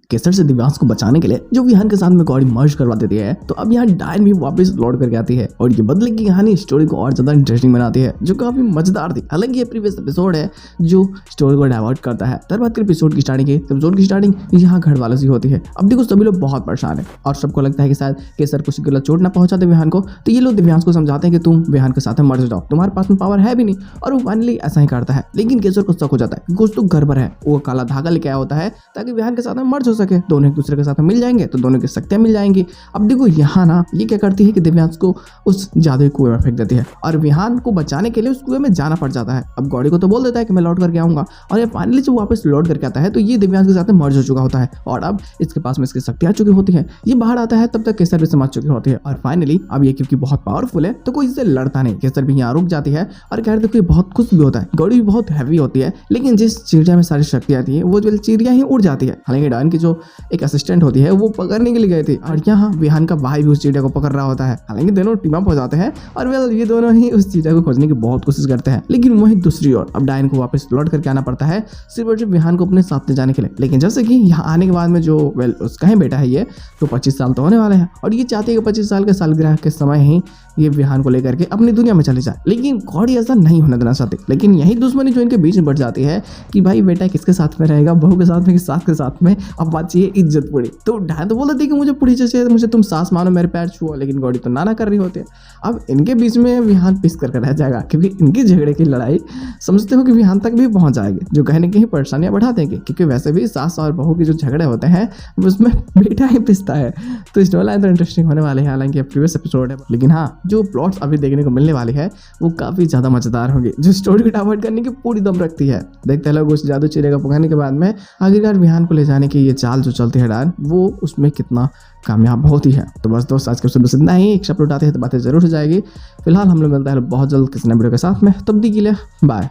केसर से दिव्यांश को बचाने के लिए जो विहान के साथ में गौरी मर्ज करवा देती है, तो अब यहाँ डायन भी वापस लौट करके आती है और ये बदले की कहानी स्टोरी को और ज्यादा इंटरेस्टिंग बनाती है, जो काफी मजेदार थी। हालांकि ये प्रीवियस एपिसोड है जो स्टोरी को डाइवर्ट करता है। तर बात करें एपिसोड की स्टार्टिंग यहाँ घर वालों से होती है। अब देखो सभी लोग बहुत परेशान है और सबको लगता है कि शायद केसर कुछ गलत चोट ना पहुंचाते विहान को, तो ये लोग दिव्यांश को समझाते हैं कि तुम विहान के साथ मर जाओ, तुम्हारे पास में पावर है भी नहीं। और वो फाइनली ऐसा ही करता है, लेकिन केसर को शक हो जाता है कि कुछ तो गड़बड़ है। वो काला धागा लेके आया होता है ताकि विहान के साथ में मर्ज हो सके, दोनों एक दूसरे के साथ में मिल जाएंगे तो दोनों की शक्तियां मिल जाएंगी। अब देखो यहाँ ना ये क्या करती है कि दिव्यांश को उस जादुई कुएं में फेंक देती है और विहान को बचाने के लिए उस कुएं में जाना पड़ जाता है। अब गौरी को तो बोल देता है कि मैं लौट करके आऊंगा, और ये फाइनली जब वापस लौट करके आता है तो ये दिव्यांश के साथ में मर्ज हो चुका होता है और अब इसके पास में इसकी शक्ति आ चुकी होती है। ये बाहर आता है तब तक केसर भी समझ चुकी होती है और फाइनली अब ये क्योंकि बहुत पावरफुल है तो कोई इससे लड़ता नहीं। केसर भी यहाँ रुक जाती है और कह रहे बहुत खुश भी होता है। गौरी भी बहुत हैवी होती है, लेकिन जिस चिड़िया में सारी शक्तियां थी वो जो चिड़िया ही उड़ जाती है। हालांकि डायन की जो एक असिस्टेंट होती है वो पकड़ने के लिए गए थे और यहाँ विहान का भाई भी उस चिड़िया को पकड़ रहा होता है। हालांकि दोनों टीम अप हो जाते हैं और ये दोनों ही उस चिड़िया को खोजने की बहुत कोशिश करते हैं, लेकिन वहीं दूसरी ओर अब डायन को वापस लौट करके आना पड़ता है सिर्फ और सिर्फ विहान को अपने साथ ले जाने के लिए। लेकिन जैसे कि यहाँ आने के बाद में जो उसका ही बेटा है ये तो 25 साल तो होने वाले हैं और ये चाहते हैं कि 25 साल के सालगिरह के समय ही ये विहान को लेकर के अपनी दुनिया में चले जाए, लेकिन गौरी ऐसा नहीं होने देना चाहती। लेकिन यही दुश्मनी जो इनके बीच में बढ़ जाती है कि भाई बेटा किसके साथ में रहेगा, बहू के साथ में कि सास के साथ में। अब बात चाहिए इज्जत पूरी, तो डायन तो बोल देती है कि मुझे पूरी चाहिए, मुझे तुम सास मानो मेरे पैर छुओ, लेकिन गौरी तो नाना कर रही होती है। अब इनके बीच में विहान पिस करके रह जाएगा क्योंकि इनकी झगड़े की लड़ाई समझते हो कि विहान तक भी पहुंच जाएगी, जो कहीं कहीं परेशानियां बढ़ा देंगे क्योंकि वैसे भी सास और बहू के जो झगड़े होते हैं उसमें बेटा ही पिसता है। तो स्टोरी लाइन तो इंटरेस्टिंग होने वाले हैं, हालांकि प्रीवियस एपिसोड है, लेकिन हाँ जो प्लॉट्स अभी देखने को मिलने वाली है वो काफी ज्यादा मजेदार होंगे, जो स्टोरी को डाइवर्ट करने की पूरी दम रखती है। देखते हैं लोग उस जादू चिड़िया को पकड़ने के बाद में आखिरकार विहान को ले जाने की ये चाल जो चलती है डायन, वो उसमें कितना कामयाब होती है। तो बस दोस्त आज के एपिसोड बस इतना ही। एक अपलोड आते हैं तो बातें जरूर हो जाएगी। फिलहाल हम लोग मिलते हैं बहुत जल्द किसी नए वीडियो के साथ में, तब तक के लिए बाय।